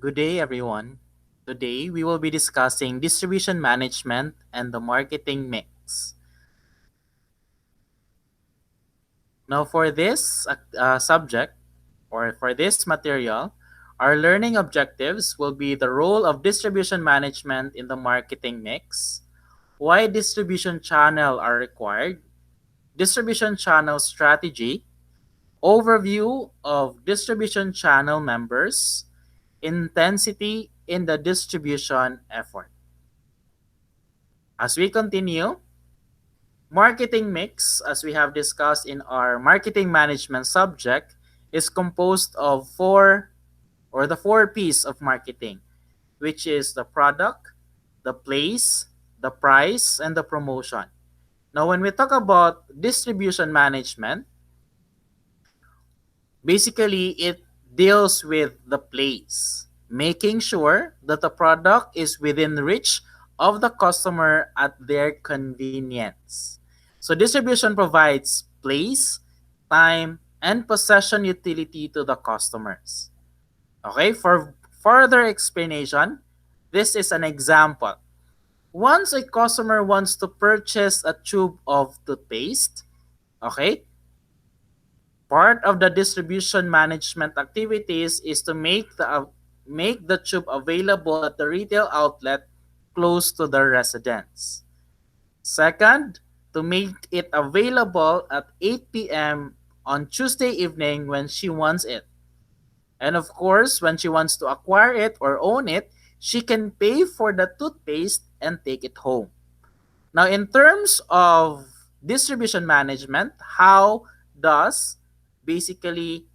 Good day, everyone. Today, we will be discussing distribution management and the marketing mix. Now, for this subject or for this material, our learning objectives will be the role of distribution management in the marketing mix, why distribution channel are required, distribution channel strategy, overview of distribution channel members, intensity in the distribution effort. As we continue, marketing mix, as we have discussed in our marketing management subject, is composed of the four P's of marketing, which is the product, the place, the price, and the promotion. Now, when we talk about distribution management, basically it deals with the place, making sure that the product is within reach of the customer at their convenience. So distribution provides place, time, and possession utility to the customers. Okay, for further explanation, this is an example. Once a customer wants to purchase a tube of toothpaste, okay, part of the distribution management activities is to make the tube available at the retail outlet close to the residence. Second, to make it available at 8 p.m. on Tuesday evening when she wants it. And of course, when she wants to acquire it or own it, she can pay for the toothpaste and take it home. Now, in terms of distribution management, how does basically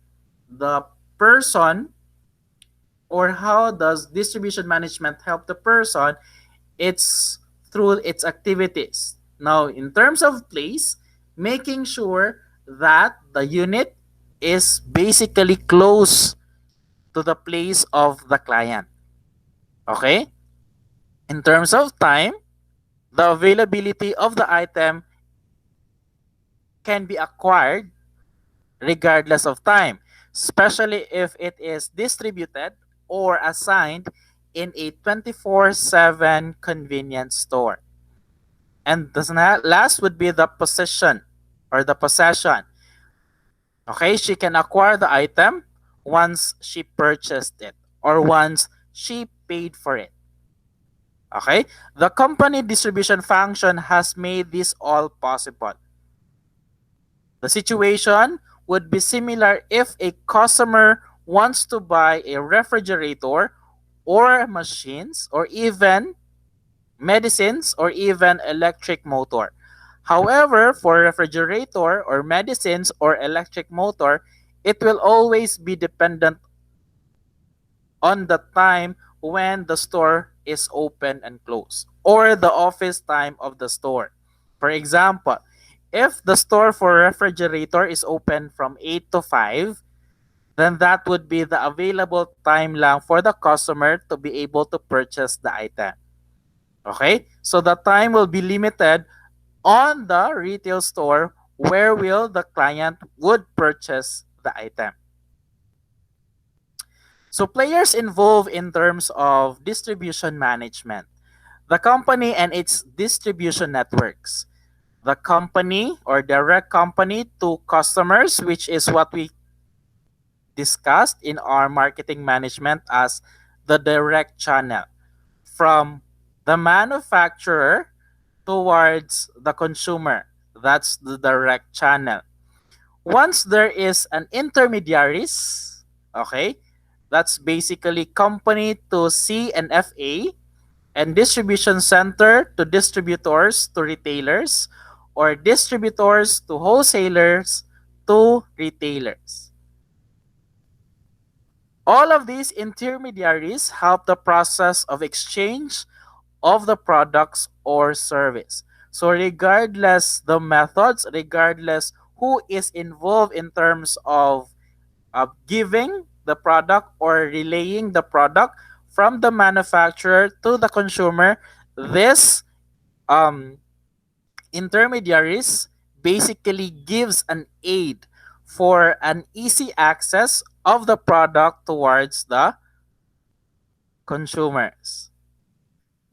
the person or how does distribution management help the person? It's through its activities. Now, in terms of place, making sure that the unit is basically close to the place of the client. Okay? In terms of time, the availability of the item can be acquired regardless of time, especially if it is distributed or assigned in a 24/7 convenience store. And the last would be the possession or the possession. Okay, she can acquire the item once she purchased it or once she paid for it. Okay, the company distribution function has made this all possible. The situation would be similar if a customer wants to buy a refrigerator or machines or even medicines or even electric motor. However, for refrigerator or medicines or electric motor, it will always be dependent on the time when the store is open and closed or the office time of the store. For example, if the store for refrigerator is open from 8 to 5, then that would be the available time lang for the customer to be able to purchase the item. Okay? So the time will be limited on the retail store where will the client would purchase the item. So players involved in terms of distribution management, the company and its distribution networks. The company or direct company to customers, which is what we discussed in our marketing management as the direct channel from the manufacturer towards the consumer. That's the direct channel. Once there is an intermediaries, okay, that's basically company to C&FA and distribution center to distributors to retailers or distributors to wholesalers to retailers. All of these intermediaries help the process of exchange of the products or service. So regardless the methods, regardless who is involved in terms of giving the product or relaying the product from the manufacturer to the consumer, this um, intermediaries basically gives an aid for an easy access of the product towards the consumers.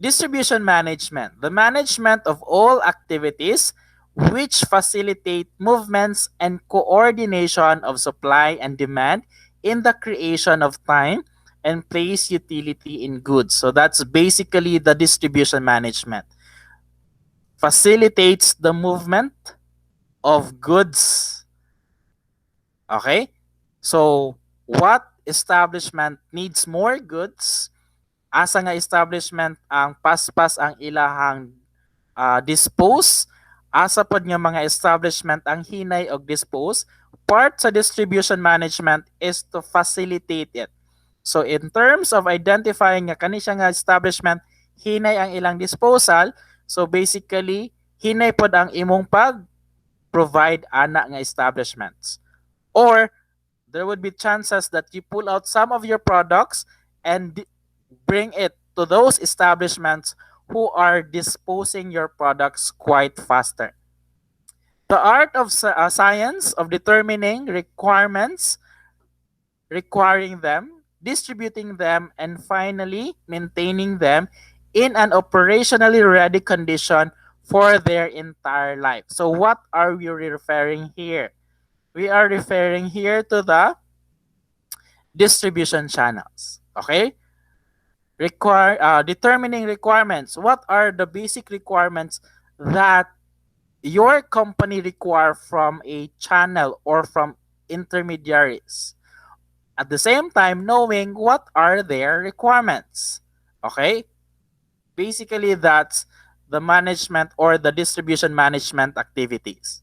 Distribution management, the management of all activities which facilitate movements and coordination of supply and demand in the creation of time and place utility in goods. So that's basically the distribution management. Facilitates the movement of goods. Okay? So, what establishment needs more goods? Asa nga establishment ang paspas ang ilahang dispose, asa pod nga mga establishment ang hinay og dispose. Part sa distribution management is to facilitate it. So in terms of identifying nga kani siya nga establishment hinay ang ilang disposal, so basically hinay pod ang imong pag provide ana nga establishments. Or there would be chances that you pull out some of your products and bring it to those establishments who are disposing your products quite faster. The art of science of determining requirements, requiring them, distributing them, and finally maintaining them in an operationally ready condition for their entire life. So what are we referring here? We are referring here to the distribution channels. Okay? Determining requirements. What are the basic requirements that your company require from a channel or from intermediaries? At the same time, knowing what are their requirements. Okay? Basically, that's the management or the distribution management activities.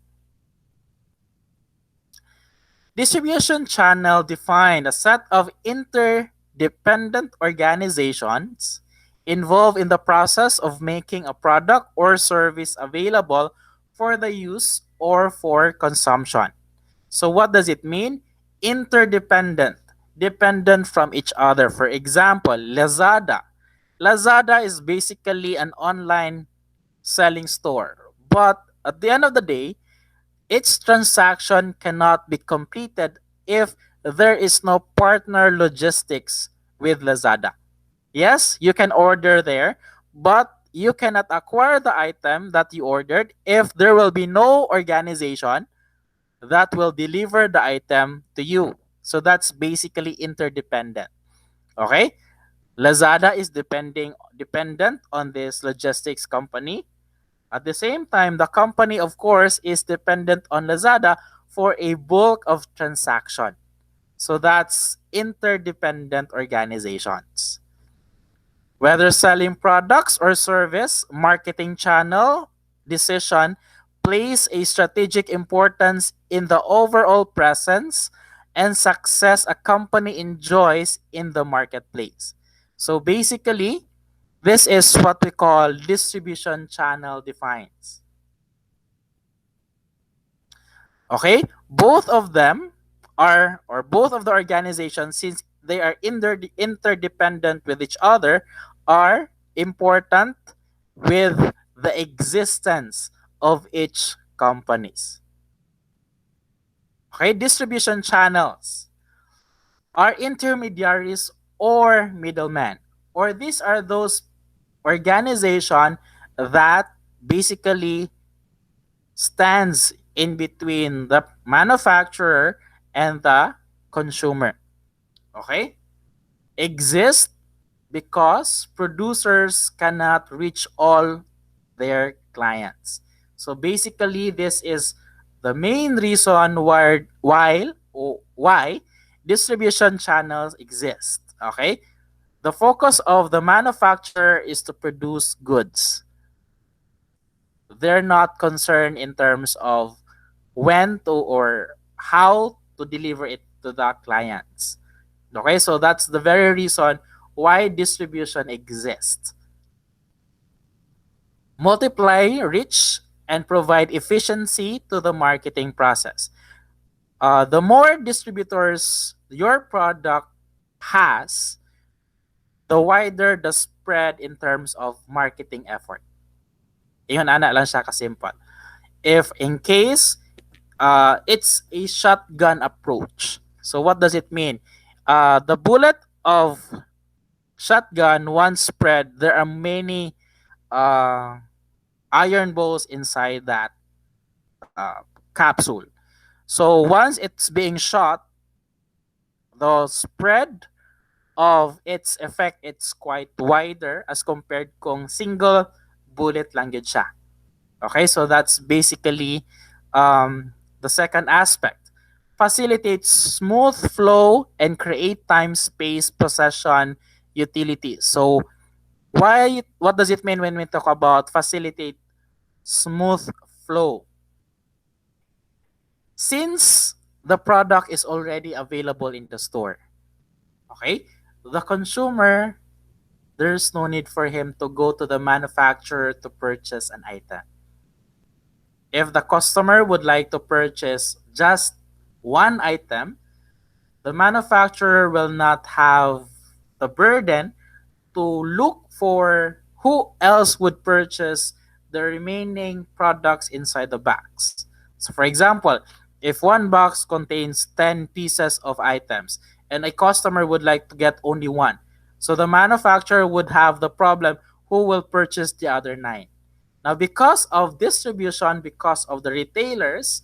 Distribution channel define a set of interdependent organizations involved in the process of making a product or service available for the use or for consumption. So what does it mean? Interdependent, dependent from each other. For example, Lazada. Lazada is basically an online selling store. But at the end of the day, its transaction cannot be completed if there is no partner logistics with Lazada. Yes, you can order there, but you cannot acquire the item that you ordered if there will be no organization that will deliver the item to you. So that's basically interdependent. Okay? Lazada is dependent on this logistics company. At the same time, the company, of course, is dependent on Lazada for a bulk of transaction. So that's interdependent organizations. Whether selling products or service, marketing channel decision plays a strategic importance in the overall presence and success a company enjoys in the marketplace. So basically, this is what we call distribution channel defines. Okay? Both of them are, or both of the organizations, since they are interdependent with each other, are important with the existence of each companies. Okay? Distribution channels are intermediaries or middlemen, or these are those organization that basically stands in between the manufacturer and the consumer. Okay? Exist because producers cannot reach all their clients. So basically, this is the main reason why distribution channels exist. Okay? The focus of the manufacturer is to produce goods. They're not concerned in terms of when to or how to deliver it to the clients. Okay, so that's the very reason why distribution exists. Multiply reach and provide efficiency to the marketing process. The more distributors your product has, the wider the spread in terms of marketing effort. Iyon ana lang siya kasimple. If in case it's a shotgun approach. So what does it mean? The bullet of shotgun, once spread, there are many uh, iron balls inside that capsule. So once it's being shot, the spread of its effect it's quite wider as compared kung single bullet lang yun siya. Okay, so that's basically the second aspect. Facilitates smooth flow and create time space possession utility. So what does it mean when we talk about facilitate smooth flow? Since the product is already available in the store, okay, the consumer, there's no need for him to go to the manufacturer to purchase an item. If the customer would like to purchase just one item, the manufacturer will not have the burden to look for who else would purchase the remaining products inside the box. So, for example, if one box contains 10 pieces of items and a customer would like to get only one, so the manufacturer would have the problem who will purchase the other nine. Now, because of distribution, because of the retailers,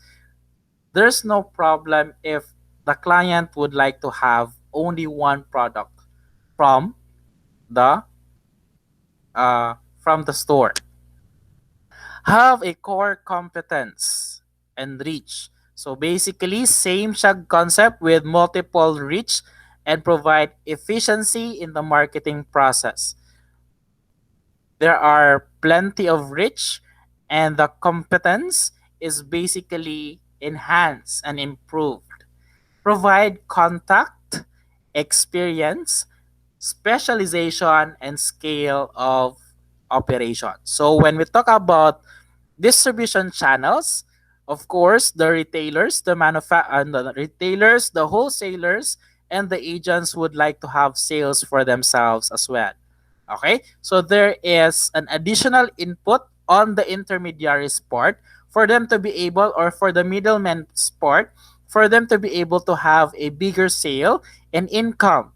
there's no problem if the client would like to have only one product from the from the store. Have a core competence and reach. So basically, same siya concept with multiple reach and provide efficiency in the marketing process. There are plenty of reach, and the competence is basically enhanced and improved. Provide contact, experience, specialization, and scale of operation. So when we talk about distribution channels, of course, the retailers, the wholesalers, and the agents would like to have sales for themselves as well. Okay, so there is an additional input on the intermediaries part for them to be able, or for the middleman's part, for them to be able to have a bigger sale and income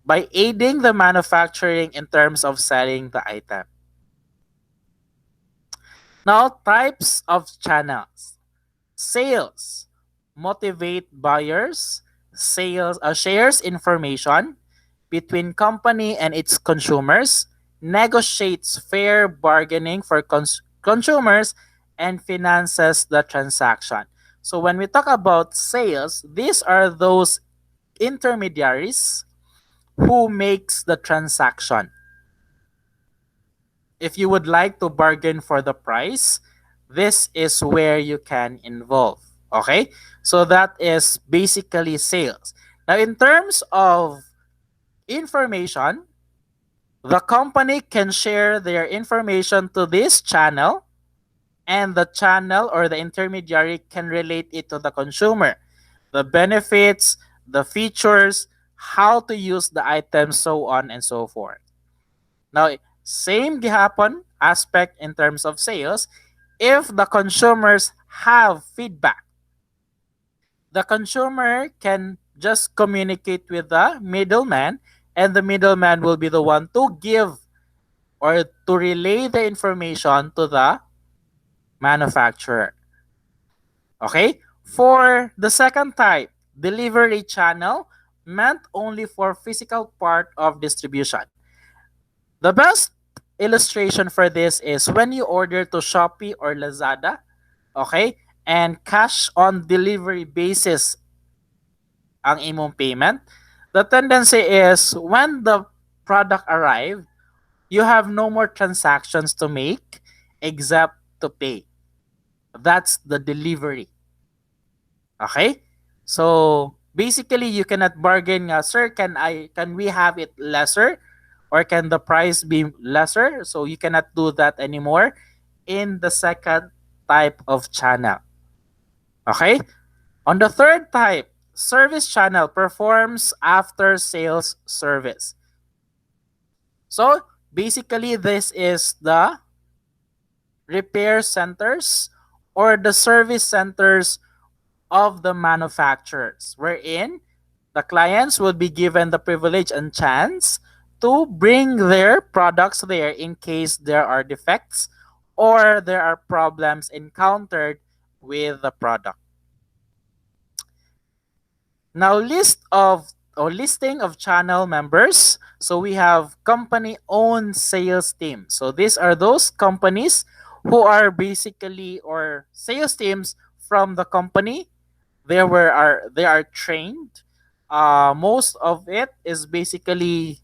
by aiding the manufacturing in terms of selling the item. Now, types of channels. Sales motivate buyers, sales shares information between company and its consumers, negotiates fair bargaining for consumers, and finances the transaction. So when we talk about sales, these are those intermediaries who makes the transaction. If you would like to bargain for the price, this is where you can involve. Okay? So that is basically sales. Now, in terms of information, the company can share their information to this channel, and the channel or the intermediary can relate it to the consumer. The benefits, the features, how to use the item, so on and so forth. Now, same gihapon aspect in terms of sales. If the consumers have feedback, the consumer can just communicate with the middleman, and the middleman will be the one to give or to relay the information to the manufacturer. Okay? For the second type, delivery channel meant only for physical part of distribution. The best illustration for this is when you order to Shopee or Lazada, okay? And cash on delivery basis ang imong payment. The tendency is when the product arrive, you have no more transactions to make except to pay. That's the delivery. Okay? So basically you cannot bargain nga, sir, can we have it lesser? Or can the price be lesser? So you cannot do that anymore in the second type of channel. Okay? On the third type, service channel performs after sales service. So basically this is the repair centers or the service centers of the manufacturers, wherein the clients will be given the privilege and chance to bring their products there in case there are defects or there are problems encountered with the product. Now, listing of channel members. So we have company owned sales team. So these are those companies who are basically or sales teams from the company. They are trained. Most of it is basically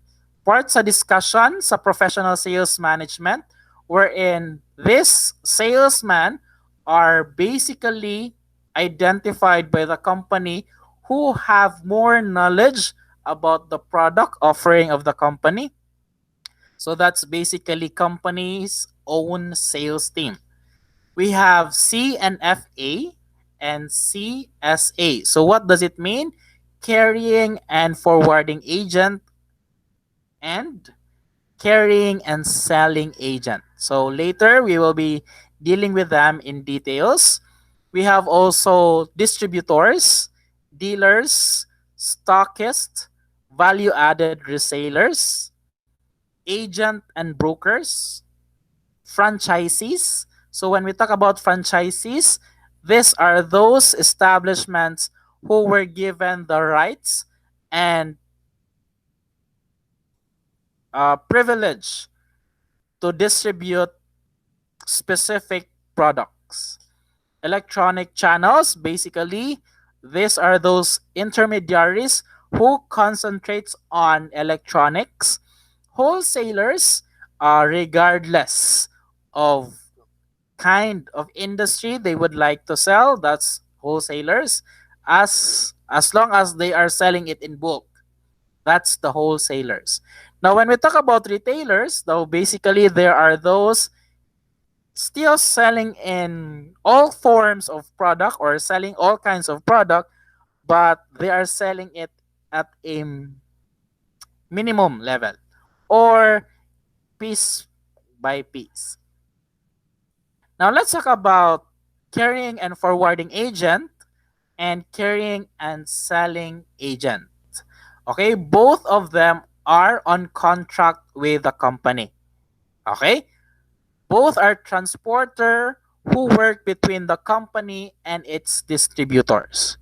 part sa discussion sa professional sales management, wherein this salesman are basically identified by the company who have more knowledge about the product offering of the company. So that's basically company's own sales team. We have CNFA and CSA. So what does it mean? Carrying and forwarding agent and carrying and selling agent. So later we will be dealing with them in details. We have also distributors, dealers, stockists, value added resellers, agent and brokers, franchisees. So when we talk about franchisees, these are those establishments who were given the rights and privilege to distribute specific products. Electronic channels, basically, these are those intermediaries who concentrates on electronics. Wholesalers, regardless of kind of industry they would like to sell, that's wholesalers. As long as they are selling it in bulk, that's the wholesalers. Now when we talk about retailers, though, basically there are those still selling in all forms of product or selling all kinds of product, but they are selling it at a minimum level or piece by piece. Now let's talk about carrying and forwarding agent and carrying and selling agent. Okay, both of them are on contract with the company. Okay, both are transporter who work between the company and its distributors.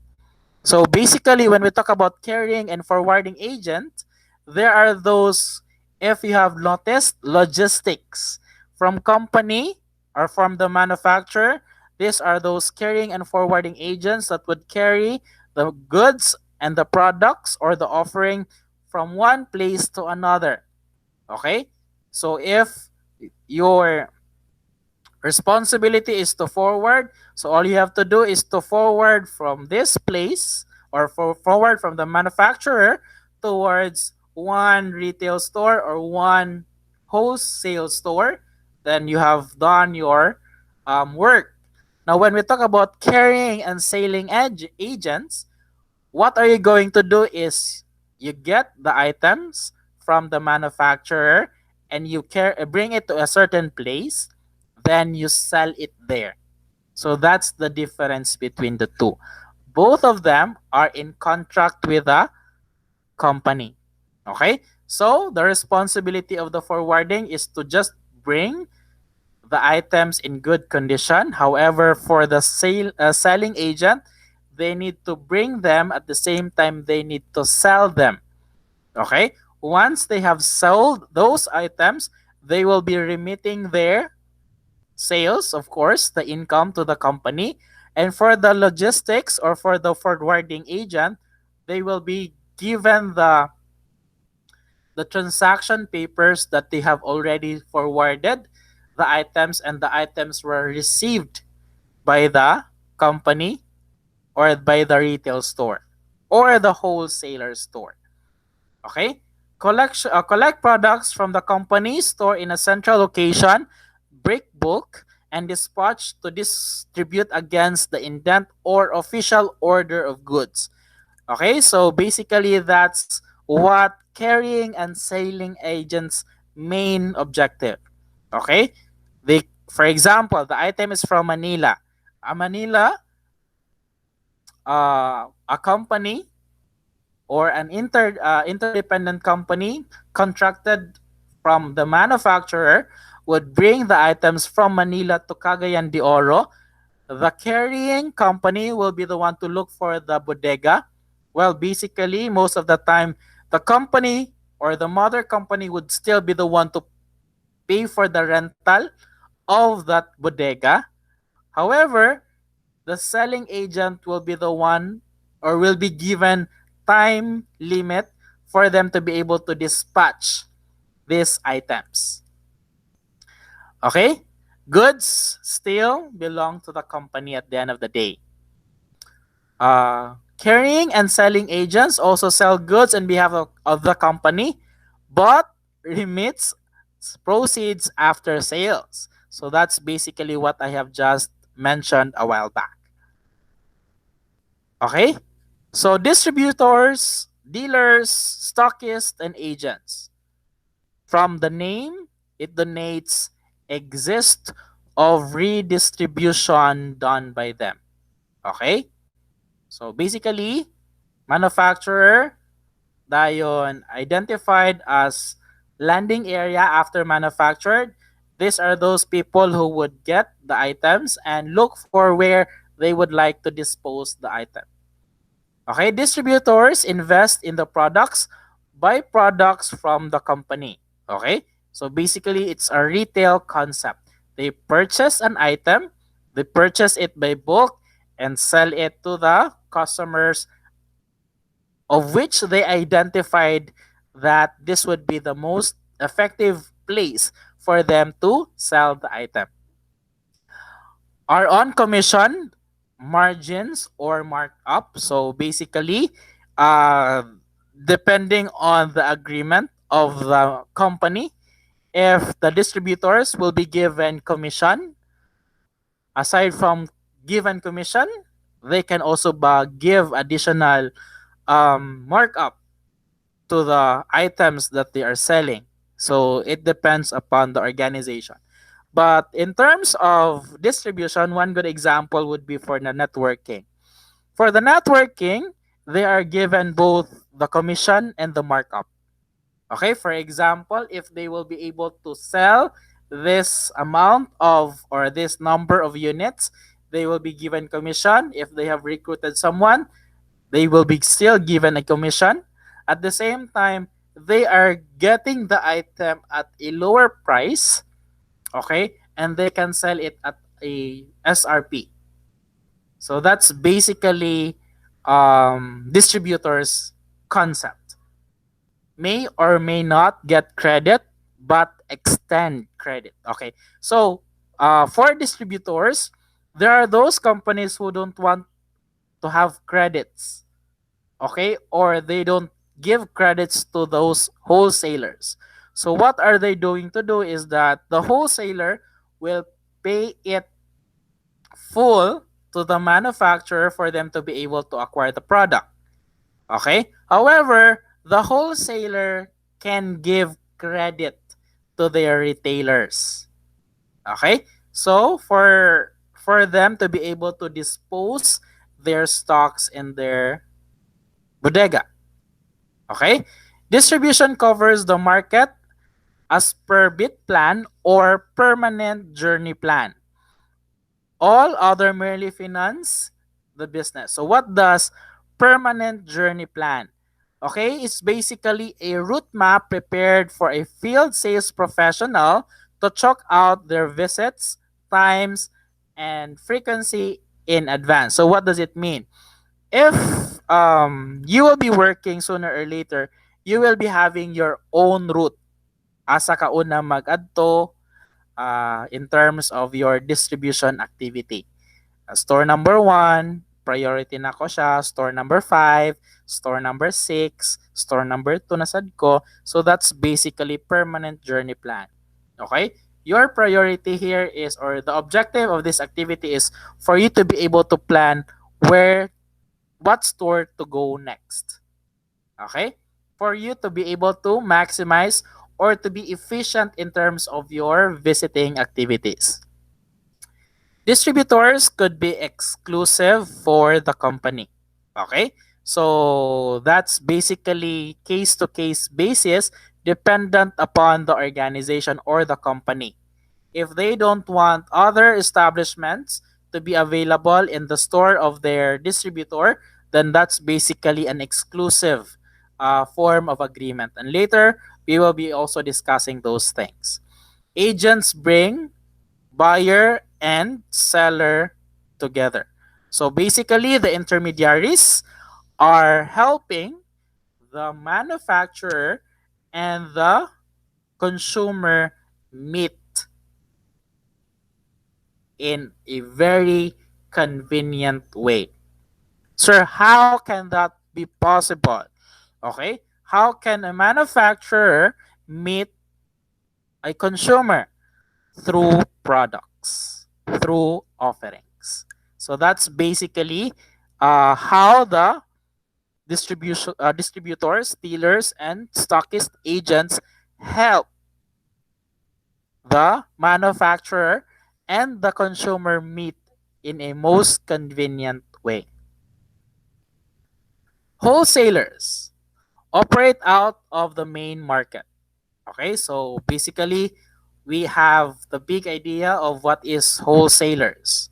So basically, when we talk about carrying and forwarding agent, there are those, if you have noticed, logistics from company or from the manufacturer. These are those carrying and forwarding agents that would carry the goods and the products or the offering from one place to another. Okay? So if your responsibility is to forward. So all you have to do is to forward from this place or forward from the manufacturer towards one retail store or one wholesale store. Then you have done your work. Now, when we talk about carrying and selling agents, what are you going to do is you get the items from the manufacturer and you bring it to a certain place, then you sell it there. So that's the difference between the two. Both of them are in contract with a company. Okay? So the responsibility of the forwarding is to just bring the items in good condition. However, for the selling agent, they need to bring them at the same time they need to sell them. Okay? Once they have sold those items, they will be remitting their sales, of course, the income to the company. And for the logistics or for the forwarding agent, they will be given the transaction papers that they have already forwarded the items and the items were received by the company or by the retail store or the wholesaler store. Okay? Collect products from the company store in a central location, break bulk, and dispatch to distribute against the indent or official order of goods. Okay, so basically that's what carrying and selling agents' main objective. Okay, for example, the item is from Manila. A company or an interdependent company contracted from the manufacturer would bring the items from Manila to Cagayan de Oro. The carrying company will be the one to look for the bodega. Well, basically, most of the time, the company or the mother company would still be the one to pay for the rental of that bodega. However, the selling agent will be the one or will be given time limit for them to be able to dispatch these items. Okay? Goods still belong to the company at the end of the day. Carrying and selling agents also sell goods on behalf of the company, but remits proceeds after sales. So that's basically what I have just mentioned a while back. Okay? So distributors, dealers, stockists, and agents. From the name, it donates exist of redistribution done by them. Okay? So basically, manufacturer, dayon identified as landing area after manufactured. These are those people who would get the items and look for where they would like to dispose the item. Okay, distributors invest in the products, buy products from the company. Okay, so basically it's a retail concept. They purchase an item, they purchase it by bulk, and sell it to the customers, of which they identified that this would be the most effective place for them to sell the item. Are on commission, margins, or markup. So basically, uh, depending on the agreement of the company, if the distributors will be given commission, aside from given commission, they can also give additional markup to the items that they are selling. So it depends upon the organization. But in terms of distribution, one good example would be for the networking. For the networking, they are given both the commission and the markup. Okay, for example, if they will be able to sell this amount of or this number of units, they will be given commission. If they have recruited someone, they will be still given a commission. At the same time, they are getting the item at a lower price, okay, and they can sell it at a SRP. So that's basically distributors concept. May or may not get credit, but extend credit. Okay, so for distributors, there are those companies who don't want to have credits, okay, or they don't give credits to those wholesalers. So what are they doing to do is that the wholesaler will pay it full to the manufacturer for them to be able to acquire the product. Okay? However, the wholesaler can give credit to their retailers. Okay? So for them to be able to dispose their stocks in their bodega. Okay? Distribution covers the market as per bit plan or permanent journey plan. All other merely finance the business. So what does permanent journey plan? Okay, it's basically a route map prepared for a field sales professional to chalk out their visits, times, and frequency in advance. So what does it mean? If you will be working sooner or later, you will be having your own route asa ka una mag-adto in terms of your distribution activity. Store number 1, priority na ko siya. Store number 5, store number 6, store number 2 nasad ko. So that's basically permanent journey plan. Okay? Your priority here is, or the objective of this activity is for you to be able to plan what store to go next. Okay? For you to be able to maximize or to be efficient in terms of your visiting activities. Distributors could be exclusive for the company. Okay? So that's basically case to case basis, dependent upon the organization or the company. If they don't want other establishments to be available in the store of their distributor, then that's basically an exclusive form of agreement. And later, we will be also discussing those things. Agents bring buyer and seller together. So basically, the intermediaries are helping the manufacturer and the consumer meet in a very convenient way. Sir, how can that be possible? Okay, how can a manufacturer meet a consumer? Through products, through offerings. So that's basically how the distributors, dealers, and stockist agents help the manufacturer and the consumer meet in a most convenient way. Wholesalers operate out of the main market. Okay, so basically, we have the big idea of what is wholesalers.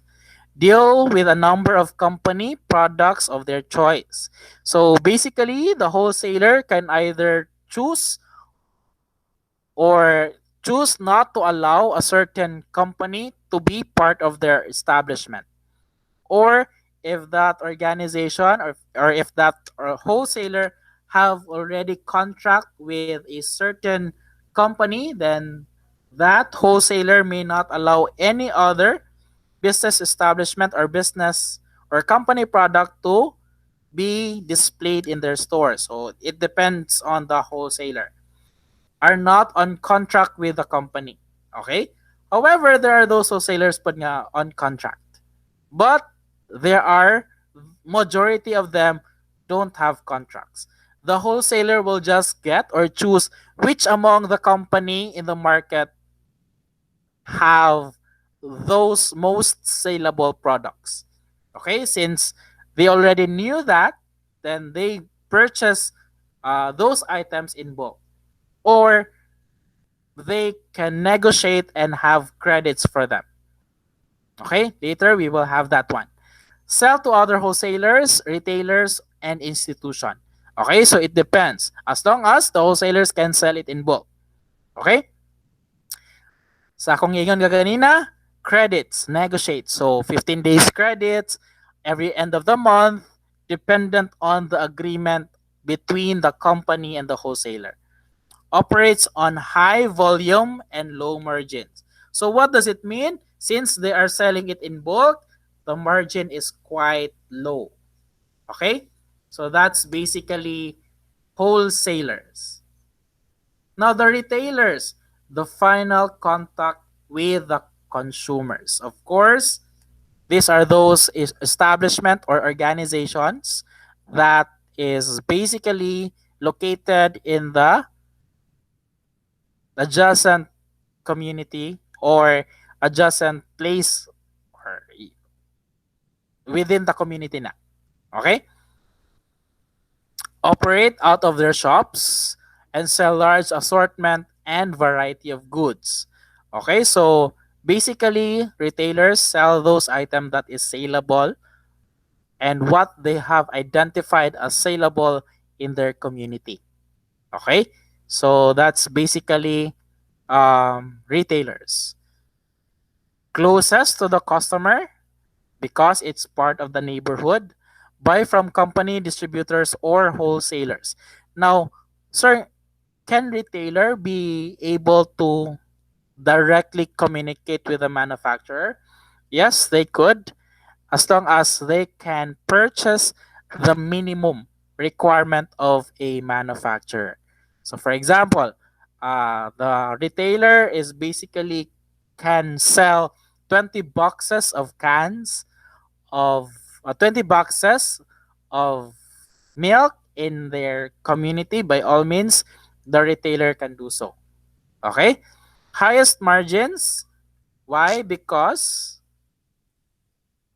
Deal with a number of company products of their choice. So basically, the wholesaler can either or choose not to allow a certain company to be part of their establishment. Or if that organization or if that wholesaler have already contract with a certain company, then that wholesaler may not allow any other business establishment or business or company product to be displayed in their store. So it depends on the wholesaler. Are not on contract with the company. Okay? However, there are those wholesalers put nga on contract. But there are majority of them don't have contracts. The wholesaler will just get or choose which among the company in the market have those most saleable products. Okay, since they already knew that, then they purchase those items in bulk, or they can negotiate and have credits for them. Okay, later we will have that one. Sell to other wholesalers, retailers, and institution. Okay, so it depends. As long as the wholesalers can sell it in bulk. Okay? Sa akong ingon nga ganina, credits, negotiate. So 15 days credits every end of the month, dependent on the agreement between the company and the wholesaler. Operates on high volume and low margins. So what does it mean? Since they are selling it in bulk, the margin is quite low. Okay? So that's basically wholesalers. Now the retailers, the final contact with the consumers. Of course, these are those establishment or organizations that is basically located in the adjacent community or adjacent place or within the community na. Okay? Operate out of their shops and sell large assortment and variety of goods. Okay, so basically retailers sell those items that is saleable and what they have identified as saleable in their community. Okay, so that's basically retailers. Closest to the customer because it's part of the neighborhood. Buy from company, distributors, or wholesalers. Now, sir, can retailer be able to directly communicate with the manufacturer? Yes, they could, as long as they can purchase the minimum requirement of a manufacturer. So, for example, the retailer is basically can sell 20 boxes of cans of 20 boxes of milk in their community. By all means, the retailer can do so. Okay? Highest margins. Why? Because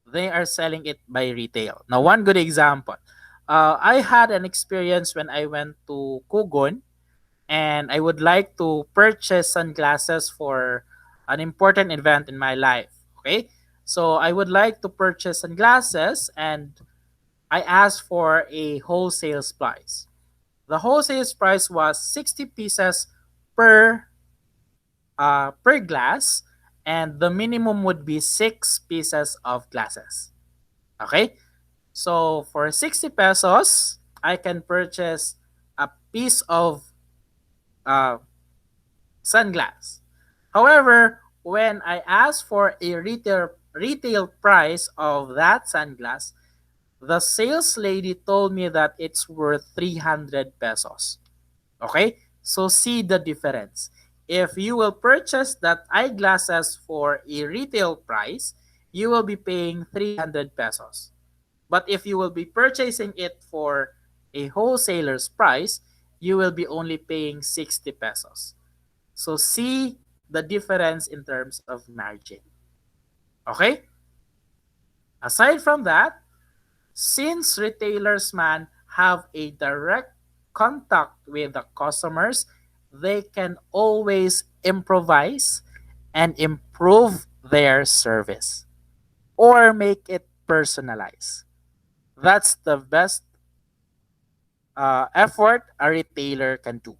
they are selling it by retail. Now, one good example. I had an experience when I went to Kugon and I would like to purchase sunglasses for an important event in my life. Okay, so I would like to purchase sunglasses and I asked for a wholesale price. The wholesale price was 60 pieces per per glass, and the minimum would be 6 pieces of glasses. Okay, so for 60 pesos, I can purchase a piece of uh, sunglass. However, when I asked for a retail price of that sunglass, the sales lady told me that it's worth 300 pesos. Okay? So see the difference. If you will purchase that eyeglasses for a retail price, you will be paying 300 pesos. But if you will be purchasing it for a wholesaler's price, you will be only paying 60 pesos. So see the difference in terms of margin. Okay? Aside from that, since retailers man have a direct contact with the customers, they can always improvise and improve their service or make it personalized. That's the best effort a retailer can do.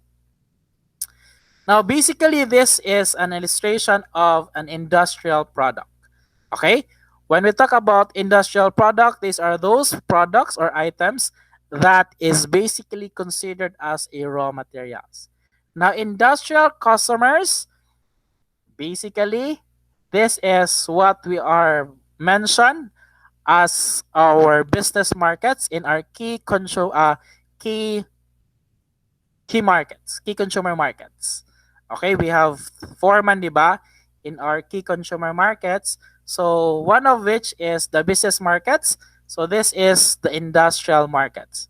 Now, basically, this is an illustration of an industrial product. Okay? When we talk about industrial product, these are those products or items that is basically considered as a raw materials. Now, industrial customers, basically, this is what we are mentioned as our business markets in our key key consumer markets. Okay, we have four man, di ba, in our key consumer markets. So one of which is the business markets. So this is the industrial markets.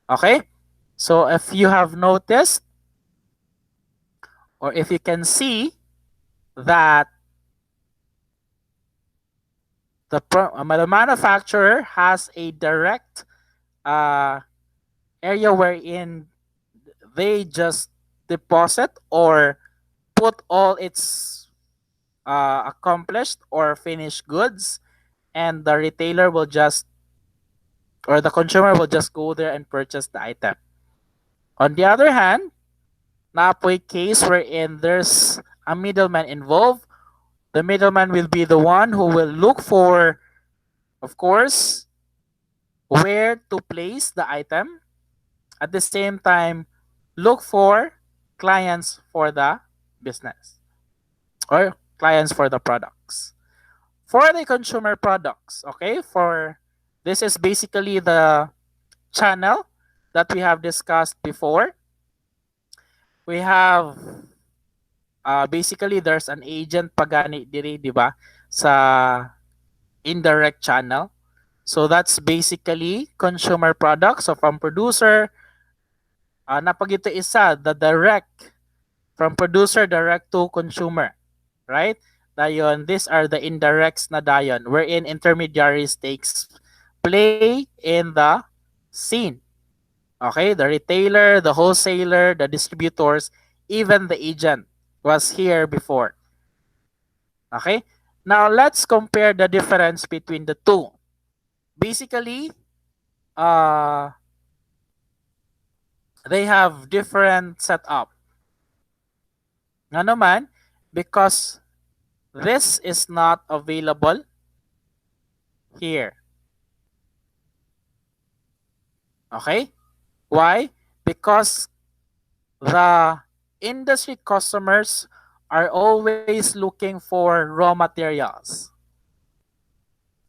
Okay, so if you have noticed or if you can see that the manufacturer has a direct uh, area wherein they just deposit or put all its accomplished or finished goods, and the retailer will just or the consumer will just go there and purchase the item. On the other hand, napoy case wherein there's a middleman involved, the middleman will be the one who will look for, of course, where to place the item. At the same time, look for clients for the business or clients for the products. For the consumer products, okay, for this is basically the channel that we have discussed before. We have basically there's an agent pagani diri, di ba, sa indirect channel. So that's basically consumer products. So from producer, napagito isa, the direct, from producer direct to consumer, right? Dayon, these are the indirects na dayon, wherein intermediaries takes play in the scene. Okay, the retailer, the wholesaler, the distributors, even the agent was here before. Okay, now let's compare the difference between the two. Basically, uh, they have different setup. Nga naman, because this is not available here. Okay? Why? Because the industry customers are always looking for raw materials.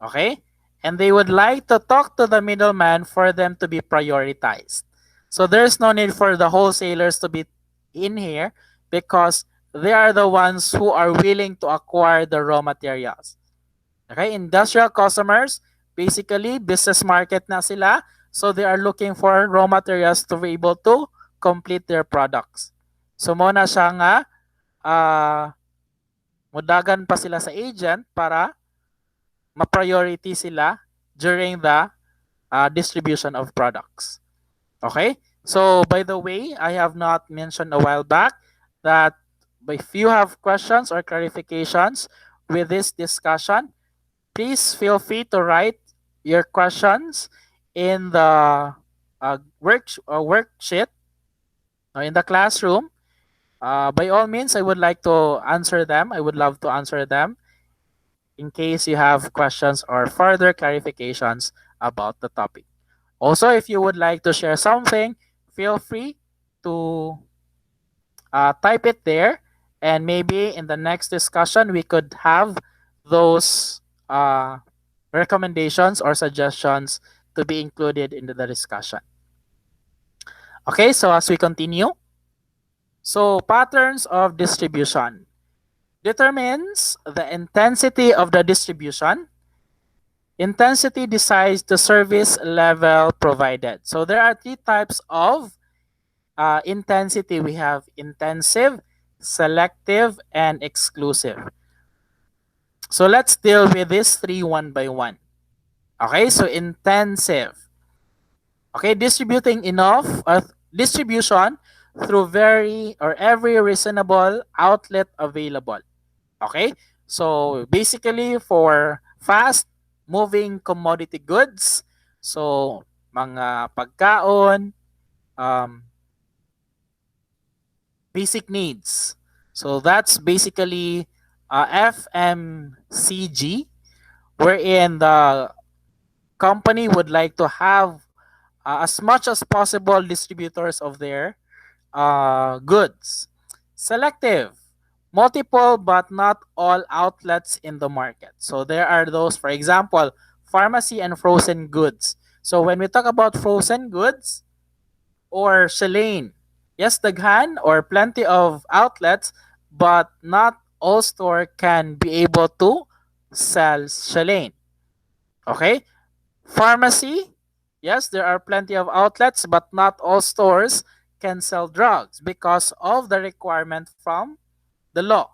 Okay? And they would like to talk to the middleman for them to be prioritized. So there's no need for the wholesalers to be in here because they are the ones who are willing to acquire the raw materials. Okay? Industrial customers, basically business market na sila. So they are looking for raw materials to be able to complete their products. So mo na siya nga mudagan pa sila sa agent para ma-priority sila during the distribution of products. Okay? So, by the way, I have not mentioned a while back that if you have questions or clarifications with this discussion, please feel free to write your questions in the worksheet or in the classroom. By all means, I would like to answer them. I would love to answer them in case you have questions or further clarifications about the topic. Also, if you would like to share something, feel free to type it there, and maybe in the next discussion, we could have those recommendations or suggestions to be included into the discussion. Okay, so as we continue, so patterns of distribution determines the intensity of the distribution. Intensity decides the service level provided. So there are three types of intensity. We have intensive, selective, and exclusive. So let's deal with these three one by one. Okay, so intensive. Okay, distributing enough distribution through very or every reasonable outlet available. Okay, so basically for fast moving commodity goods, so mga pagkaon, um, basic needs. So that's basically FMCG, wherein the company would like to have as much as possible distributors of their goods. Selective, multiple but not all outlets in the market. So there are those, for example, pharmacy and frozen goods. So when we talk about frozen goods or Shalane, yes, daghan or plenty of outlets, but not all store can be able to sell Shalane. Okay? Pharmacy, yes, there are plenty of outlets, but not all stores can sell drugs because of the requirement from the law.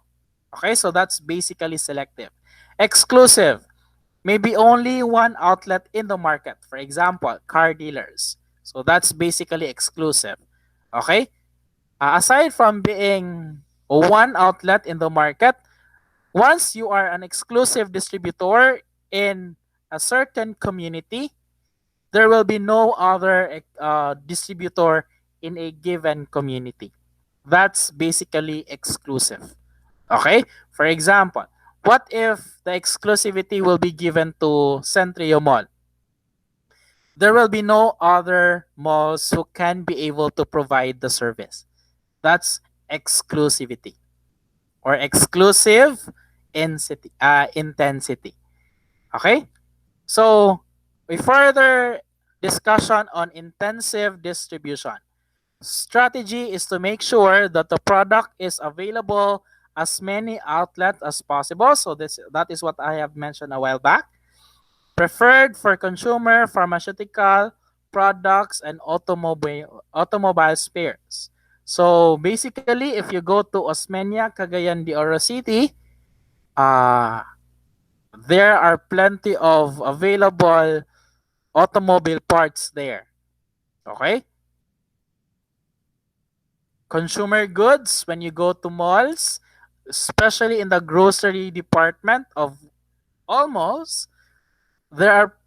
Okay, so that's basically selective. Exclusive, maybe only one outlet in the market. For example, car dealers. So that's basically exclusive. Okay, aside from being one outlet in the market, once you are an exclusive distributor in a certain community, there will be no other distributor in a given community. That's basically exclusive. Okay? For example, what if the exclusivity will be given to Centrio Mall? There will be no other malls who can be able to provide the service. That's exclusivity or exclusive intensity. Okay? So, we further discussion on intensive distribution. Strategy is to make sure that the product is available as many outlets as possible. So that is what I have mentioned a while back. Preferred for consumer, pharmaceutical products, and automobile spares. So basically, if you go to Osmeña, Cagayan de Oro City, uh, there are plenty of available automobile parts there. Okay? Consumer goods, when you go to malls, especially in the grocery department of all malls, they are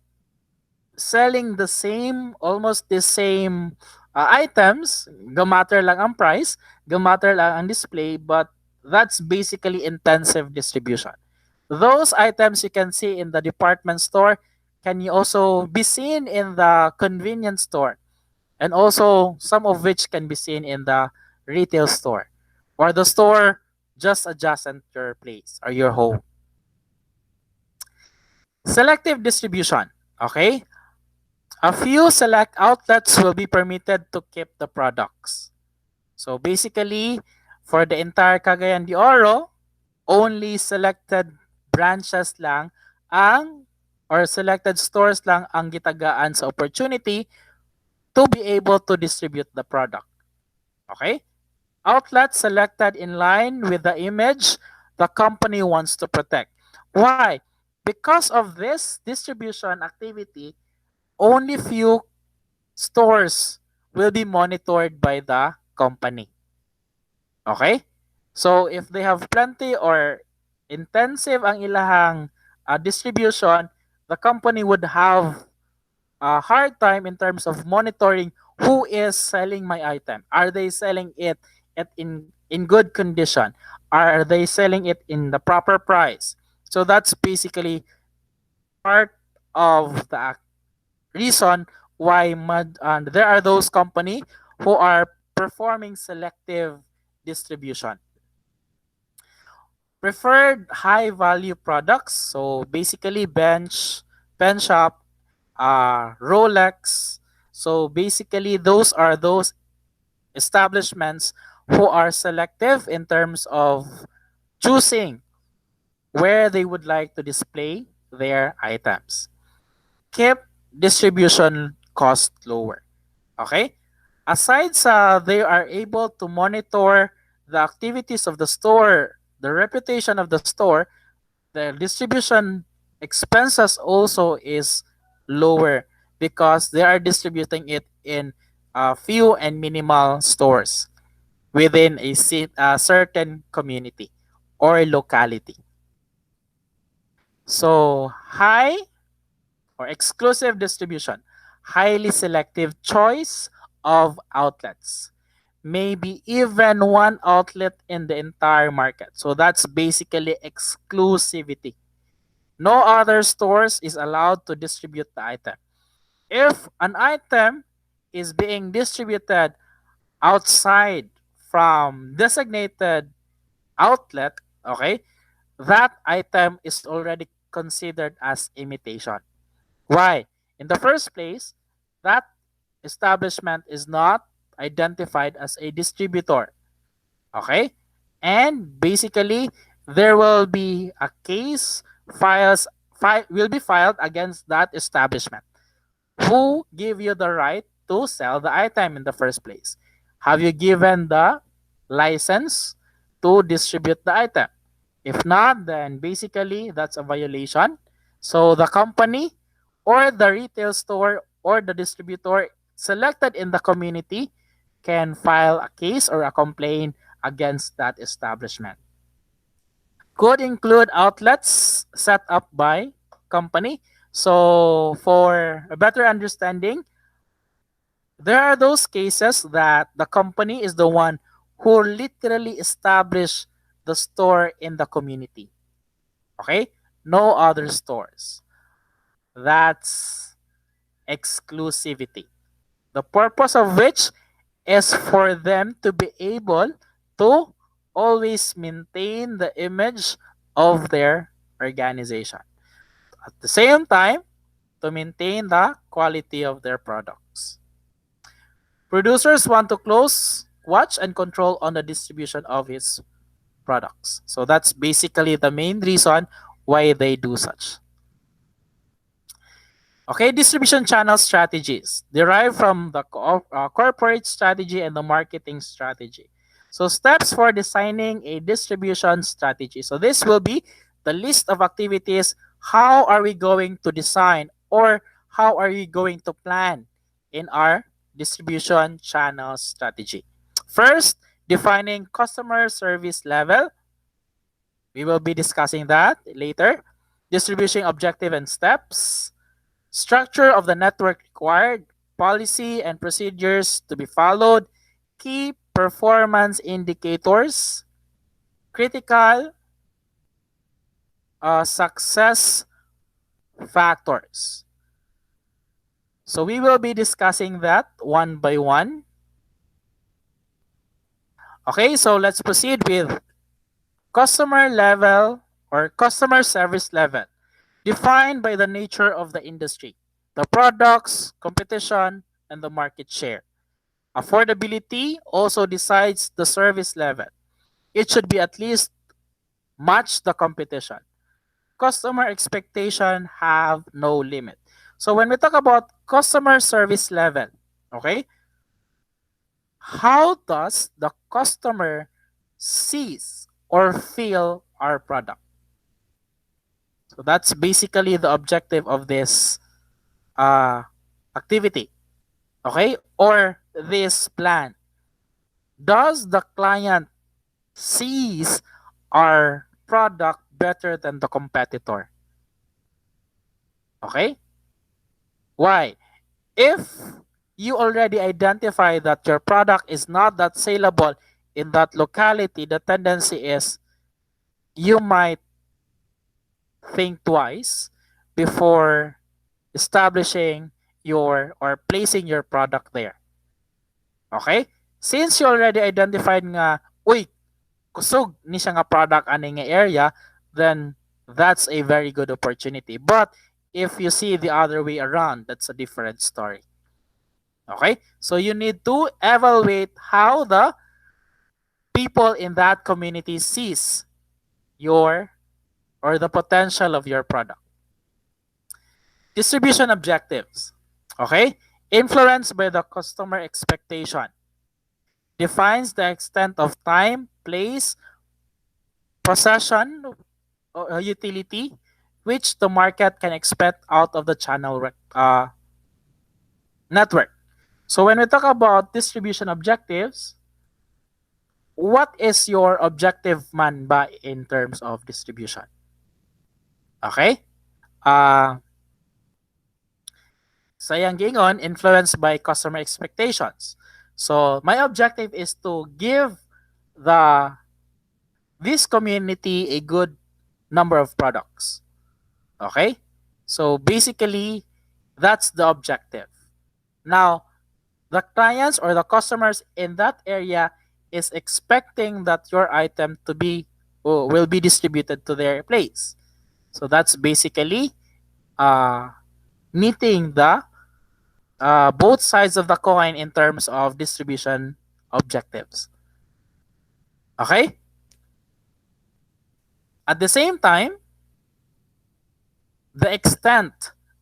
selling the same, almost the same items. Gamatter lang ang price, gamatter lang ang display, but that's basically intensive distribution. Those items you can see in the department store can also be seen in the convenience store, and also some of which can be seen in the retail store or the store just adjacent to your place or your home. Selective distribution. Okay? A few select outlets will be permitted to keep the products. So basically, for the entire Cagayan de Oro, only selected branches lang ang or selected stores lang ang gitagaan sa opportunity to be able to distribute the product. Okay? Outlets selected in line with the image the company wants to protect. Why? Because of this distribution activity, only few stores will be monitored by the company. Okay? So if they have plenty or intensive ang ilahang distribution, the company would have a hard time in terms of monitoring who is selling my item. Are they selling it in good condition? Are they selling it in the proper price? So that's basically part of the reason why and there are those company who are performing selective distribution. Preferred high value products, so basically pen shop, Rolex. So basically those are those establishments who are selective in terms of choosing where they would like to display their items. Keep distribution cost lower. Okay? Aside sa they are able to monitor the activities of the store, the reputation of the store, the distribution expenses also is lower because they are distributing it in a few and minimal stores within a certain community or locality. So high or exclusive distribution, highly selective choice of outlets, maybe even one outlet in the entire market. So that's basically exclusivity. No other stores is allowed to distribute the item. If an item is being distributed outside from designated outlet, okay, that item is already considered as imitation. Why? In the first place, that establishment is not identified as a distributor. Okay? And basically, there will be a case will be filed against that establishment. Who give you the right to sell the item in the first place? Have you given the license to distribute the item? If not, then basically that's a violation. So the company or the retail store or the distributor selected in the community can file a case or a complaint against that establishment. Could include outlets set up by company. So for a better understanding, there are those cases that the company is the one who literally established the store in the community. Okay? No other stores. That's exclusivity. The purpose of which is for them to be able to always maintain the image of their organization. At the same time, to maintain the quality of their products. Producers want to close, watch, and control on the distribution of his products. So that's basically the main reason why they do such. Okay, distribution channel strategies derive from the corporate strategy and the marketing strategy. So steps for designing a distribution strategy. So this will be the list of activities. How are we going to design or how are we going to plan in our distribution channel strategy? First, defining customer service level. We will be discussing that later. Distribution objective and steps. Structure of the network required, policy and procedures to be followed, key performance indicators, critical success factors. So we will be discussing that one by one. Okay, so let's proceed with customer level or customer service level, defined by the nature of the industry, the products, competition, and the market share. Affordability also decides the service level. It should be at least match the competition. Customer expectation have no limit. So when we talk about customer service level, okay, how does the customer sees or feel our product? So that's basically the objective of this activity. Okay? Or this plan. Does the client sees our product better than the competitor? Okay? Why? If you already identify that your product is not that saleable in that locality, the tendency is you might think twice before establishing your or placing your product there. Okay? Since you already identified nga, uy, kusog ni siya nga product ani nga area, then that's a very good opportunity. But if you see the other way around, that's a different story. Okay? So you need to evaluate how the people in that community sees your or the potential of your product. Distribution objectives. Okay? Influenced by the customer expectation. Defines the extent of time, place, possession, or utility which the market can expect out of the network. So when we talk about distribution objectives, what is your objective man ba in terms of distribution? Okay? Uh, sayang gingon, influenced by customer expectations. So my objective is to give the this community a good number of products. Okay? So basically, that's the objective. Now, the clients or the customers in that area is expecting that your item to be or will be distributed to their place. So that's basically uh, meeting the both sides of the coin in terms of distribution objectives. Okay? At the same time, the extent,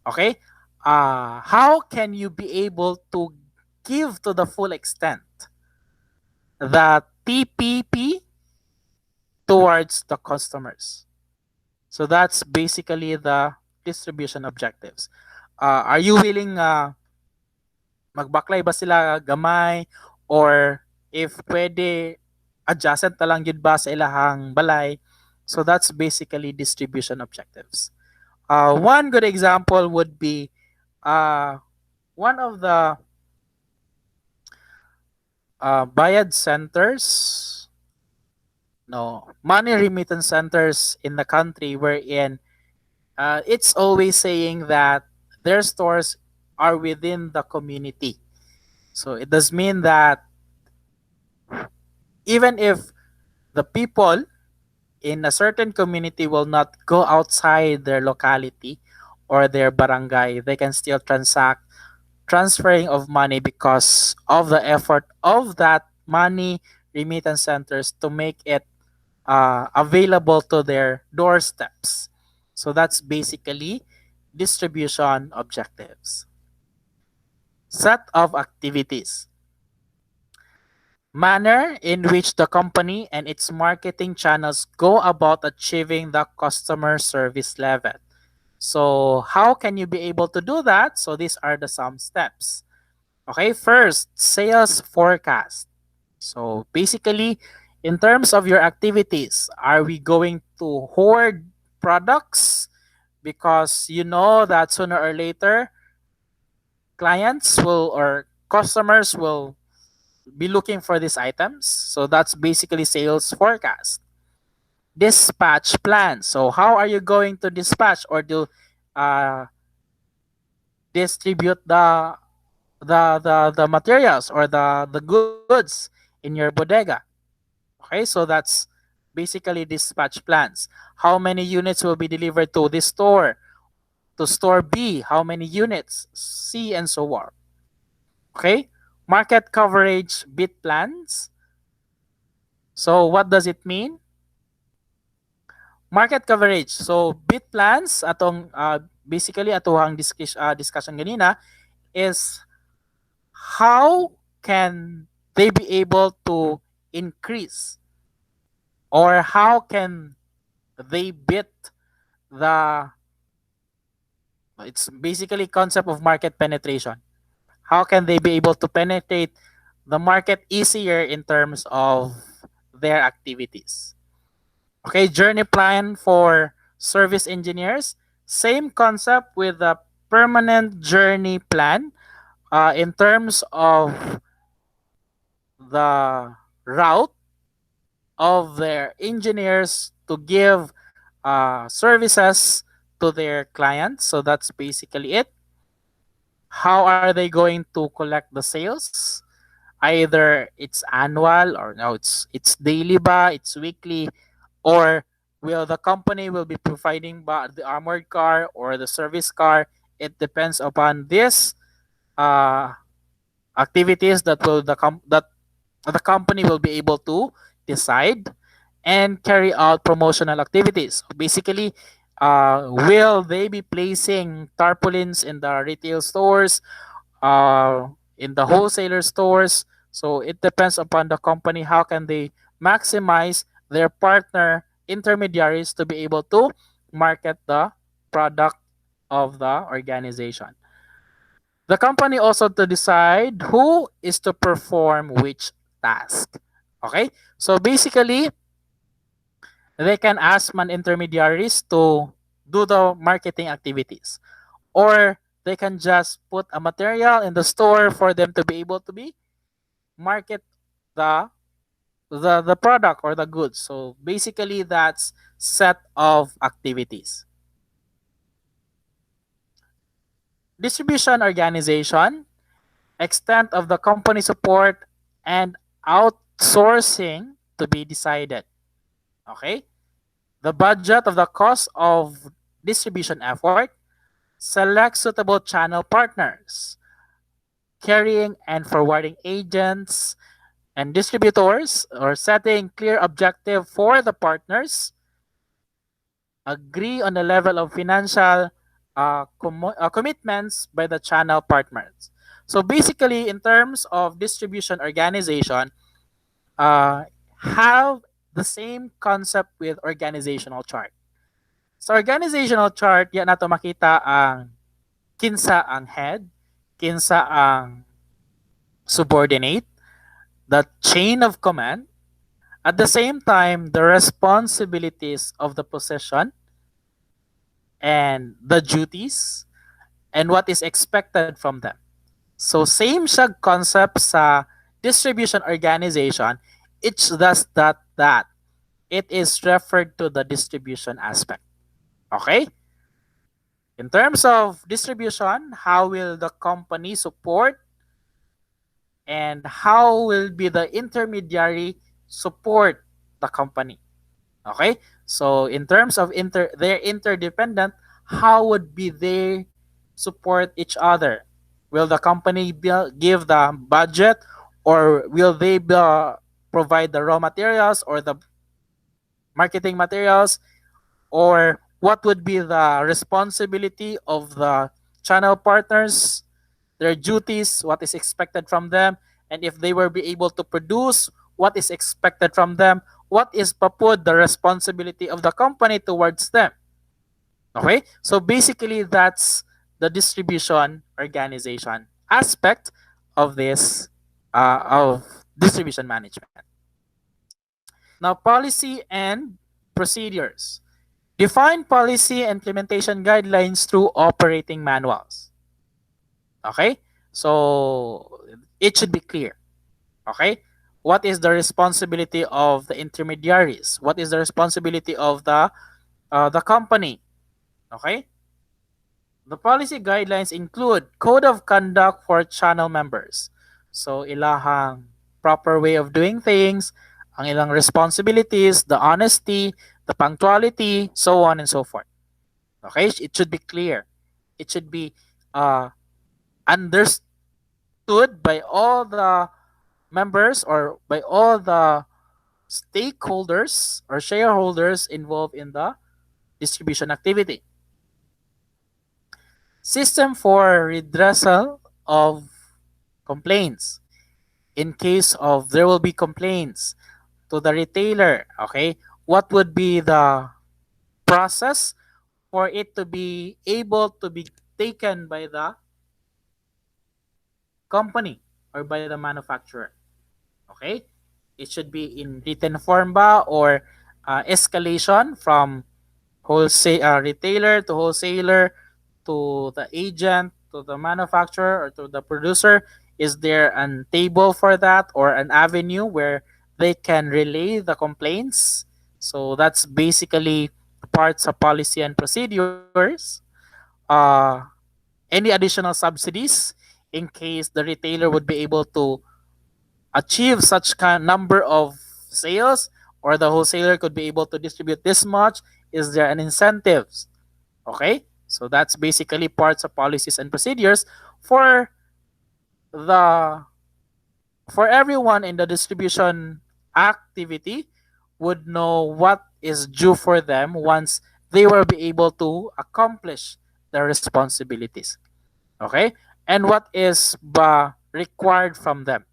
okay? How can you be able to give to the full extent the TPP towards the customers? So that's basically the distribution objectives. Are you willing magbaklay ba sila gamay or if pwede adjacent na lang yun ba sa ilahang balay? So that's basically distribution objectives. One good example would be one of the bayad centers, no, money remittance centers in the country wherein it's always saying that their stores are within the community. So it does mean that even if the people in a certain community will not go outside their locality or their barangay, they can still transact transferring of money because of the effort of that money remittance centers to make it available to their doorsteps. So that's basically distribution objectives. Set of activities. Manner in which the company and its marketing channels go about achieving the customer service level. So, how can you be able to do that? So, these are the some steps. Okay, first, sales forecast. So, basically, in terms of your activities, are we going to hoard products? Because you know that sooner or later, clients will or customers will be looking for these items. So that's basically sales forecast. Dispatch plan. So how are you going to dispatch or do uh, distribute the materials or the goods in your bodega? Okay, so that's basically dispatch plans. How many units will be delivered to this store? To store B, how many units? C and so on. Okay? Market coverage bit plans. So what does it mean? Market coverage. So bit plans atong basically atuhang discussion ganina is how can they be able to increase or how can they beat the It's basically concept of market penetration. How can they be able to penetrate the market easier in terms of their activities? Okay, journey plan for service engineers. Same concept with a permanent journey plan in terms of the route of their engineers to give services to their clients. So that's basically it. How are they going to collect the sales? Either it's annual or no, it's daily ba, it's weekly, or will the company will be providing ba the armored car or the service car? It depends upon this uh, activities that the company will be able to decide and carry out promotional activities. Basically, will they be placing tarpaulins in the retail stores, in the wholesaler stores? So it depends upon the company. How can they maximize their partner intermediaries to be able to market the product of the organization? The company also to decide who is to perform which task. Okay? So basically, they can ask man intermediaries to do the marketing activities. Or they can just put a material in the store for them to be able to be market the the product or the goods. So basically that's set of activities. Distribution organization, extent of the company support, and outsourcing to be decided. Okay? The budget of the cost of distribution effort, select suitable channel partners, carrying and forwarding agents and distributors, or setting clear objective for the partners, agree on the level of financial commitments by the channel partners. So basically, in terms of distribution organization, uh, have the same concept with organizational chart. Sa organizational chart, yan nato makita ang kinsa ang head, kinsa ang subordinate, the chain of command, at the same time, the responsibilities of the position and the duties and what is expected from them. So same siya concept sa distribution organization. It's just that it is referred to the distribution aspect. Okay? In terms of distribution, how will the company support and how will be the intermediary support the company? Okay? So in terms of they're interdependent, how would be they support each other? Will the company give the budget, or will they provide the raw materials or the marketing materials, or what would be the responsibility of the channel partners, their duties, what is expected from them, and if they will be able to produce what is expected from them, what is papud the responsibility of the company towards them. Okay, so basically that's the distribution organization aspect of this of distribution management. Now, policy and procedures. Define policy and implementation guidelines through operating manuals. Okay? So it should be clear. Okay? What is the responsibility of the intermediaries? What is the responsibility of the company? Okay? The policy guidelines include code of conduct for channel members. So ilahang proper way of doing things, ang ilang responsibilities, the honesty, the punctuality, so on and so forth. Okay? It should be clear. It should be uh, understood by all the members or by all the stakeholders or shareholders involved in the distribution activity. System for redressal of complaints. In case of there will be complaints to the retailer, okay, what would be the process for it to be able to be taken by the company or by the manufacturer. Okay? It should be in written form ba or escalation from wholesale retailer to wholesaler to the agent to the manufacturer or to the producer. Is there an table for that or an avenue where they can relay the complaints? So that's basically parts of policy and procedures. uh any additional subsidies in case the retailer would be able to achieve such kind number of sales, or the wholesaler could be able to distribute this much. Is there an incentives? Okay, so that's basically parts of policies and procedures for the for everyone in the distribution activity would know what is due for them once they will be able to accomplish their responsibilities. Okay, and what is required from them.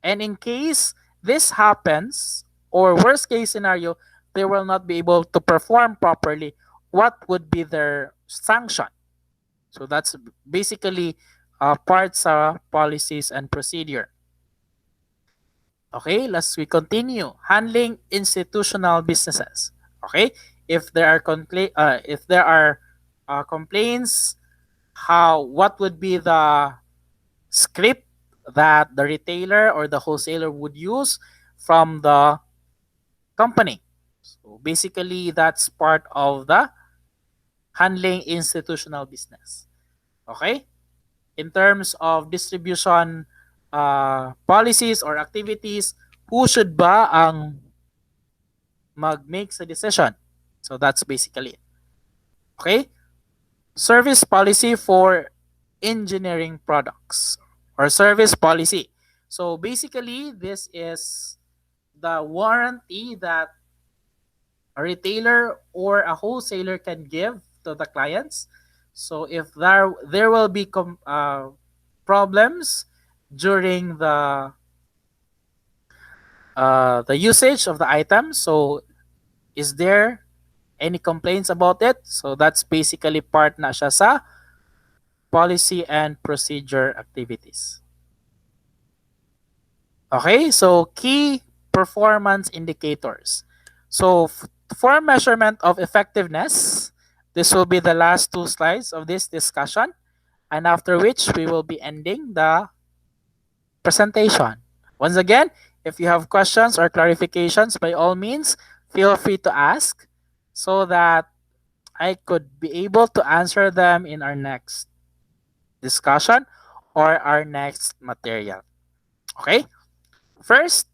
And in case this happens, or worst case scenario, they will not be able to perform properly, what would be their sanction? So that's basically parts of policies and procedure. Okay, let's we continue. Handling institutional businesses. Okay, if there are complaints, how what would be the script that the retailer or the wholesaler would use from the company. So basically, that's part of the handling institutional business. Okay? In terms of distribution policies or activities, who should ba ang mag-make sa decision? So that's basically it. Okay? Service policy for engineering products or service policy. So basically, this is the warranty that a retailer or a wholesaler can give to the clients. So if there will be problems during the usage of the item, so is there any complaints about it? So that's basically part na siya sa policy and procedure activities. Okay, so key performance indicators. So for measurement of effectiveness, this will be the last two slides of this discussion, and after which we will be ending the presentation. Once again, if you have questions or clarifications, by all means, feel free to ask so that I could be able to answer them in our next discussion or our next material. Okay? First,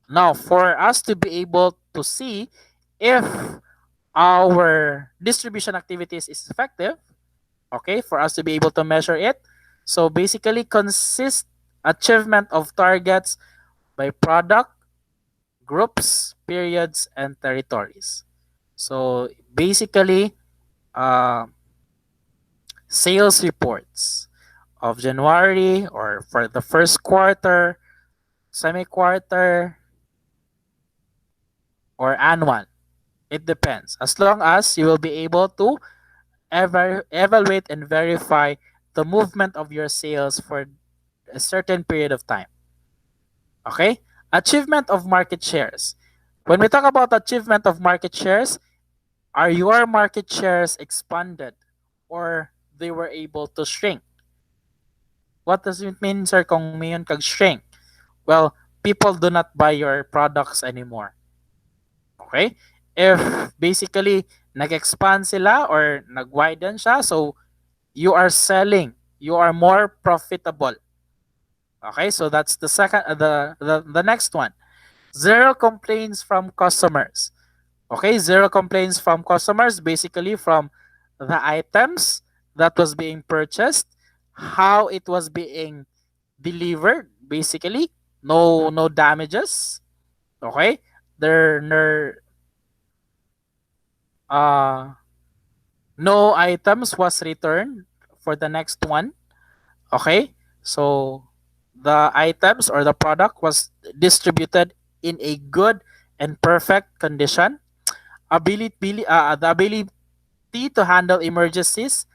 now for us to be able to see if our distribution activities is effective, okay, for us to be able to measure it. So basically consist achievement of targets by product, groups, periods, and territories. So basically, uh, sales reports of January or for the first quarter, semi-quarter, or annual. It depends. As long as you will be able to evaluate and verify the movement of your sales for a certain period of time. Okay? Achievement of market shares. When we talk about achievement of market shares, are your market shares expanded or they were able to shrink? What does it mean, sir, kung mayon kag shrink? Well, people do not buy your products anymore. Okay? If basically nag-expand sila or nag-widen siya, so you are selling, you are more profitable. Okay, so that's the second, the next one. Zero complaints from customers. Okay, zero complaints from customers, basically from the items that was being purchased, how it was being delivered, basically no damages. Okay, there uh no items was returned for the next one. Okay, so the items or the product was distributed in a good and perfect condition. The ability to handle emergencies,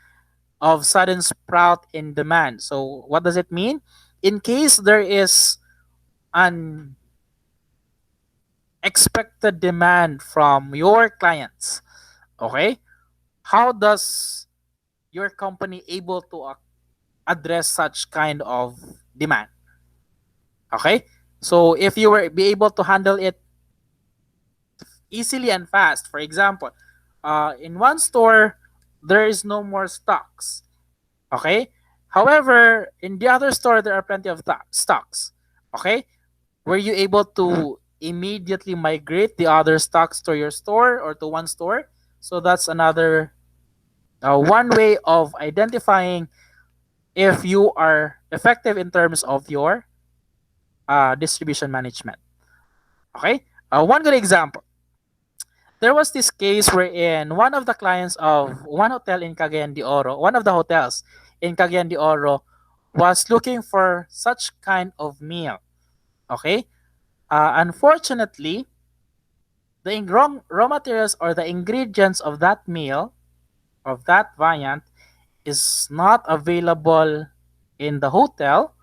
of sudden sprout in demand. So what does it mean? In case there is an expected demand from your clients, okay? How does your company able to address such kind of demand? Okay? So if you were be able to handle it easily and fast, for example, in one store there is no more stocks. Okay? However, in the other store there are plenty of stocks. Okay? Were you able to immediately migrate the other stocks to your store or to one store? So that's another one way of identifying if you are effective in terms of your distribution management. Okay? One good example. There was this case wherein one of the clients of one hotel in Cagayan de Oro, one of the hotels in Cagayan de Oro, was looking for such kind of meal. Okay? Unfortunately, the raw materials or the ingredients of that meal, of that variant, is not available in the hotel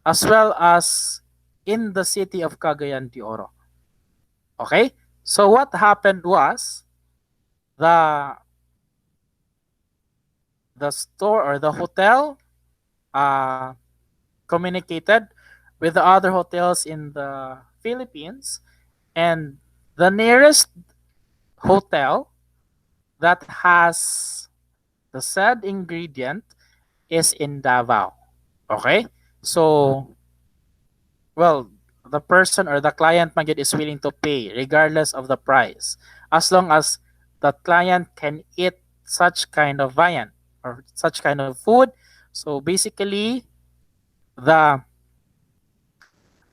as well as in the city of Cagayan de Oro. Okay? So what happened was the the store or the hotel uh, communicated with the other hotels in the Philippines, and the nearest hotel that has the said ingredient is in Davao. Okay? So, well, the person or the client magid is willing to pay regardless of the price as long as the client can eat such kind of viand or such kind of food. So basically, the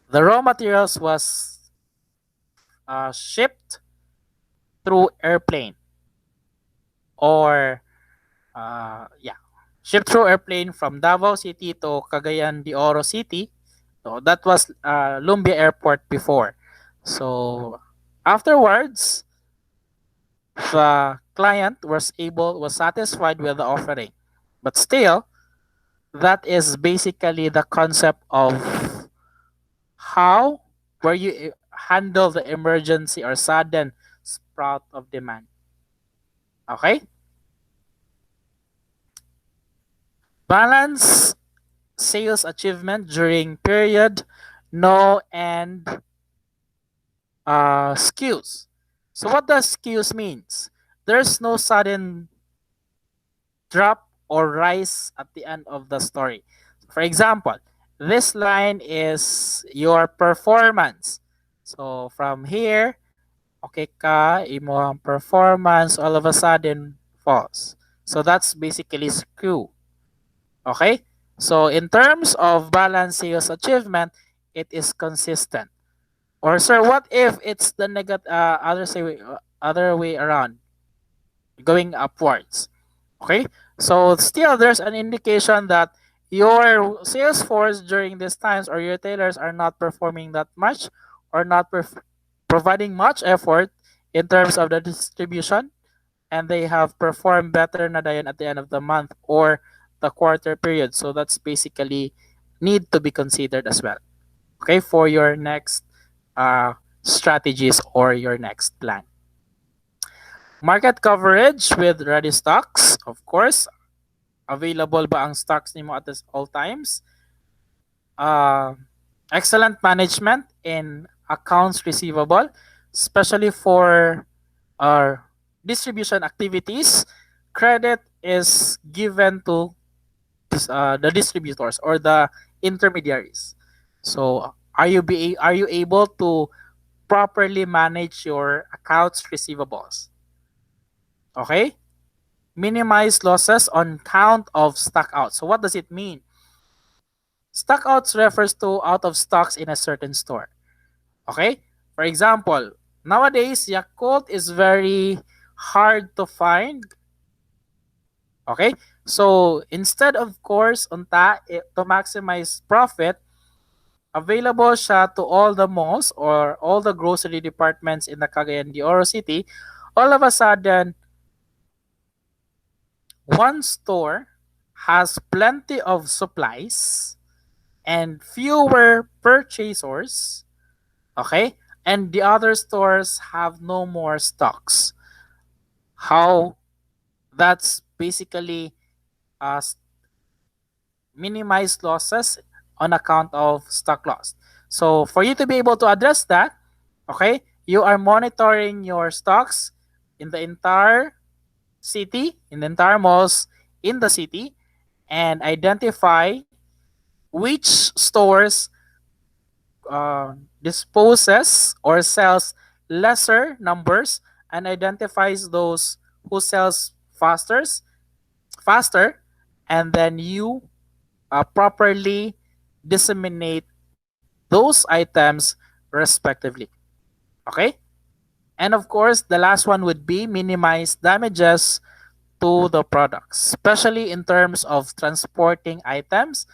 the raw materials was shipped through airplane or yeah, shipped through airplane from Davao City to Cagayan de Oro City. So that was Lumbia Airport before. So afterwards, the client was satisfied with the offering. But still, that is basically the concept of how where you handle the emergency or sudden sprout of demand. Okay? Balance sales achievement during period no and skews. So what does skews means? There's no sudden drop or rise at the end of the story. For example, this line is your performance. So from here, okay ka, imo ang performance all of a sudden falls. So that's basically skew. Okay? So in terms of balance sales achievement, it is consistent. Or sir, what if it's the other way around, going upwards? Okay? So still there's an indication that your sales force during these times or your tailors are not performing that much or not providing much effort in terms of the distribution, and they have performed better na dayon at the end of the month or the quarter period. So that's basically need to be considered as well. Okay, for your next uh, strategies or your next plan. Market coverage with ready stocks, of course. Available ba ang stocks nimo at all times? Uh, Excellent management in accounts receivable, especially for our distribution activities. Credit is given to the distributors or the intermediaries. So are you able to properly manage your accounts receivables? Okay? Minimize losses on count of stock out. So what does it mean? Stock outs refers to out of stocks in a certain store. Okay? For example, nowadays Yakult is very hard to find. Okay? So instead of course to maximize profit, available siya to all the malls or all the grocery departments in the Cagayan de Oro City. All of a sudden, one store has plenty of supplies and fewer purchasers, okay, and the other stores have no more stocks. How that's basically minimize losses on account of stock loss. So for you to be able to address that, okay, you are monitoring your stocks in the entire city, in the entire malls in the city, and identify which stores disposes or sells lesser numbers and identifies those who sells faster, and then you properly disseminate those items respectively. Okay? And of course, the last one would be minimize damages to the products, especially in terms of transporting items,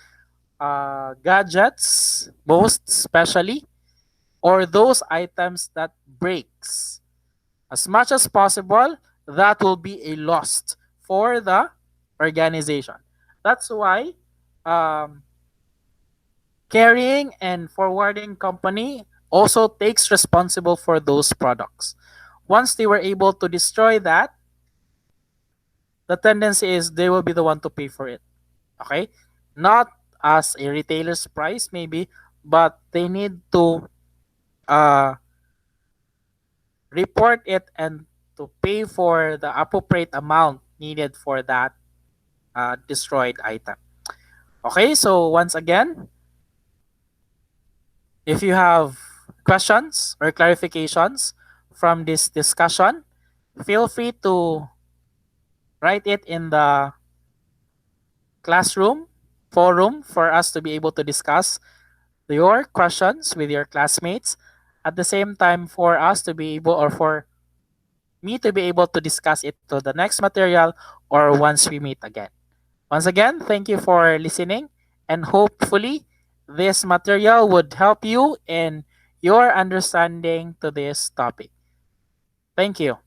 gadgets, most especially, or those items that breaks. As much as possible, that will be a loss for the organization. That's why um, carrying and forwarding company also takes responsible for those products. Once they were able to destroy that, the tendency is they will be the one to pay for it. Okay? Not as a retailer's price maybe, but they need to uh, report it and to pay for the appropriate amount needed for that destroyed item. Okay, so once again, if you have questions or clarifications from this discussion, feel free to write it in the classroom forum for us to be able to discuss your questions with your classmates. At the same time, for us to be able, or for me to be able to discuss it to the next material or once we meet again. Once again, thank you for listening, and hopefully this material would help you in your understanding to this topic. Thank you.